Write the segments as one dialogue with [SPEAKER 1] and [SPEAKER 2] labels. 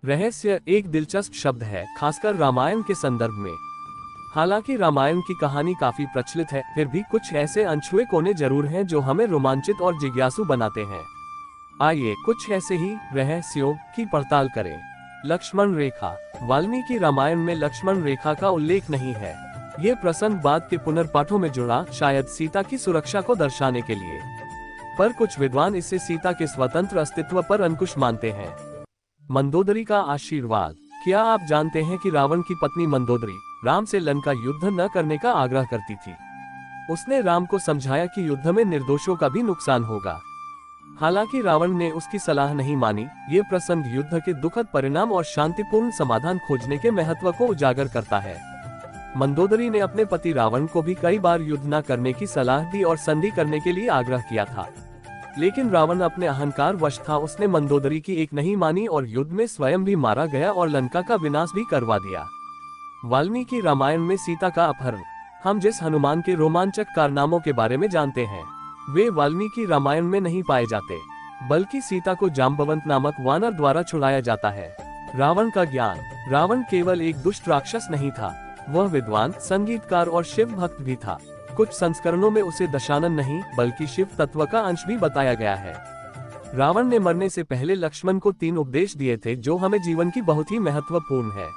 [SPEAKER 1] रहस्य एक दिलचस्प शब्द है, खासकर रामायण के संदर्भ में। हालांकि रामायण की कहानी काफी प्रचलित है, फिर भी कुछ ऐसे अनछुए कोने जरूर हैं जो हमें रोमांचित और जिज्ञासु बनाते हैं। आइए कुछ ऐसे ही रहस्यों की पड़ताल करें। लक्ष्मण रेखा। वाल्मीकि रामायण में लक्ष्मण रेखा का उल्लेख नहीं है। ये प्रसंग बाद के पुनर्पाठों में जुड़ा, शायद सीता की सुरक्षा को दर्शाने के लिए। पर कुछ विद्वान इसे सीता के स्वतंत्र अस्तित्व पर अंकुश मानते हैं। मंदोदरी का आशीर्वाद। क्या आप जानते हैं कि रावण की पत्नी मंदोदरी राम से लंका युद्ध न करने का आग्रह करती थी। उसने राम को समझाया कि युद्ध में निर्दोषों का भी नुकसान होगा। हालांकि रावण ने उसकी सलाह नहीं मानी। ये प्रसंग युद्ध के दुखद परिणाम और शांतिपूर्ण समाधान खोजने के महत्व को उजागर करता है। मंदोदरी ने अपने पति रावण को भी कई बार युद्ध न करने की सलाह दी और संधि करने के लिए आग्रह किया था, लेकिन रावण अपने अहंकार वश था। उसने मंदोदरी की एक नहीं मानी और युद्ध में स्वयं भी मारा गया और लंका का विनाश भी करवा दिया। वाल्मीकि रामायण में सीता का अपहरण। हम जिस हनुमान के रोमांचक कारनामों के बारे में जानते हैं, वे वाल्मीकि रामायण में नहीं पाए जाते, बल्कि सीता को जाम्बवंत नामक वानर द्वारा छुड़ाया जाता है। रावण का ज्ञान। रावण केवल एक दुष्ट राक्षस नहीं था, वह विद्वान, संगीतकार और शिव भक्त भी था। कुछ संस्करणों में उसे दशानन नहीं बल्कि शिव तत्व का अंश भी बताया गया है। रावण ने मरने से पहले लक्ष्मण को 3 उपदेश दिए थे जो हमें जीवन की बहुत ही महत्वपूर्ण है।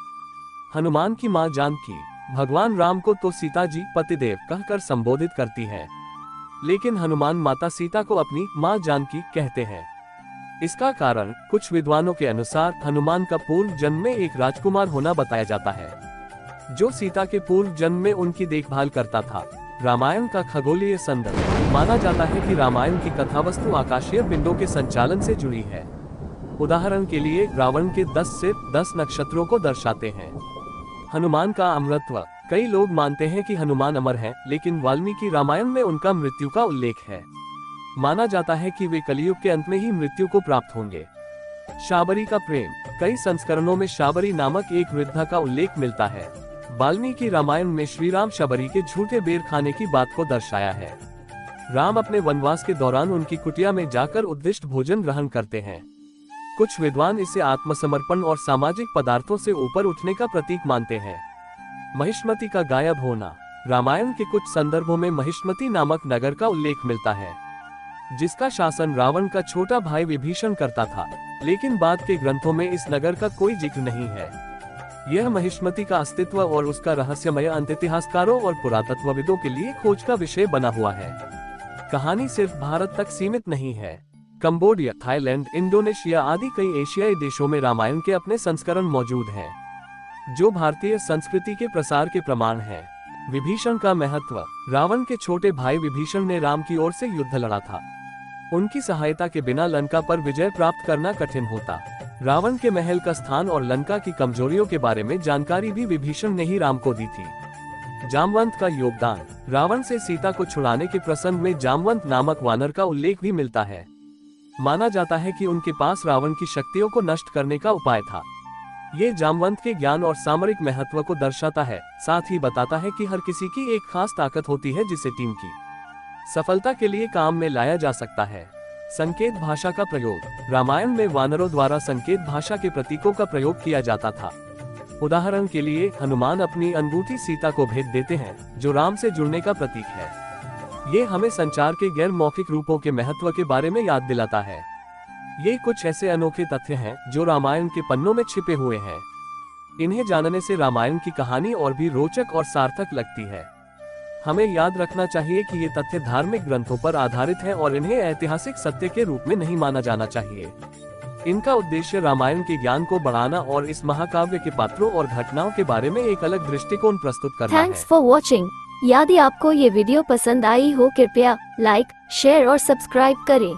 [SPEAKER 1] हनुमान की मां जानकी। भगवान राम को तो सीता जी पतिदेव कहकर संबोधित करती है, लेकिन हनुमान माता सीता को अपनी मां जानकी कहते हैं। इसका कारण कुछ विद्वानों के अनुसार हनुमान का पूर्व जन्म में एक राजकुमार होना बताया जाता है, जो सीता के पूर्व जन्म में उनकी देखभाल करता था। रामायण का खगोलीय संदर्भ। माना जाता है कि रामायण की कथावस्तु आकाशीय पिंडों के संचालन से जुड़ी है। उदाहरण के लिए रावण के 10 सिर 10 नक्षत्रों को दर्शाते हैं। हनुमान का अमरत्व। कई लोग मानते हैं कि हनुमान अमर हैं, लेकिन वाल्मीकि रामायण में उनका मृत्यु का उल्लेख है। माना जाता है कि वे कलियुग के अंत में ही मृत्यु को प्राप्त होंगे। शाबरी का प्रेम। कई संस्करणों में शाबरी नामक एक वृद्धा का उल्लेख मिलता है। वाल्मीकि रामायण में श्री राम शबरी के झूठे बेर खाने की बात को दर्शाया है। राम अपने वनवास के दौरान उनकी कुटिया में जाकर उद्दिष्ट भोजन ग्रहण करते हैं। कुछ विद्वान इसे आत्मसमर्पण और सामाजिक पदार्थों से ऊपर उठने का प्रतीक मानते हैं। महिष्मति का गायब होना। रामायण के कुछ संदर्भों में महिष्मति नामक नगर का उल्लेख मिलता है, जिसका शासन रावण का छोटा भाई विभीषण करता था, लेकिन बाद के ग्रंथों में इस नगर का कोई जिक्र नहीं है। यह महिष्मति का अस्तित्व और उसका रहस्यमय अंत इतिहासकारों और पुरातत्वविदों के लिए खोज का विषय बना हुआ है। कहानी सिर्फ भारत तक सीमित नहीं है। कंबोडिया, थाईलैंड, इंडोनेशिया आदि कई एशियाई देशों में रामायण के अपने संस्करण मौजूद हैं, जो भारतीय संस्कृति के प्रसार के प्रमाण हैं। विभीषण का महत्व। रावण के छोटे भाई विभीषण ने राम की ओर से युद्ध लड़ा था। उनकी सहायता के बिना लंका पर विजय प्राप्त करना कठिन होता। रावण के महल का स्थान और लंका की कमजोरियों के बारे में जानकारी भी विभीषण ने ही राम को दी थी। जामवंत का योगदान। रावण से सीता को छुड़ाने के प्रसंग में जामवंत नामक वानर का उल्लेख भी मिलता है। माना जाता है कि उनके पास रावण की शक्तियों को नष्ट करने का उपाय था। ये जामवंत के ज्ञान और सामरिक महत्व को दर्शाता है, साथ ही बताता है कि हर किसी की एक खास ताकत होती है जिसे टीम की सफलता के लिए काम में लाया जा सकता है। संकेत भाषा का प्रयोग। रामायण में वानरों द्वारा संकेत भाषा के प्रतीकों का प्रयोग किया जाता था। उदाहरण के लिए हनुमान अपनी अंगूठी सीता को भेज देते हैं, जो राम से जुड़ने का प्रतीक है। ये हमें संचार के गैर मौखिक रूपों के महत्व के बारे में याद दिलाता है। ये कुछ ऐसे अनोखे तथ्य हैं जो रामायण के पन्नों में छिपे हुए हैं। इन्हें जानने से रामायण की कहानी और भी रोचक और सार्थक लगती है। हमें याद रखना चाहिए कि ये तथ्य धार्मिक ग्रंथों पर आधारित हैं और इन्हें ऐतिहासिक सत्य के रूप में नहीं माना जाना चाहिए। इनका उद्देश्य रामायण के ज्ञान को बढ़ाना और इस महाकाव्य के पात्रों और घटनाओं के बारे में एक अलग दृष्टिकोण प्रस्तुत करना है।
[SPEAKER 2] Thanks for watching. यदि आपको ये वीडियो पसंद आई हो, कृपया लाइक, शेयर और सब्सक्राइब करें।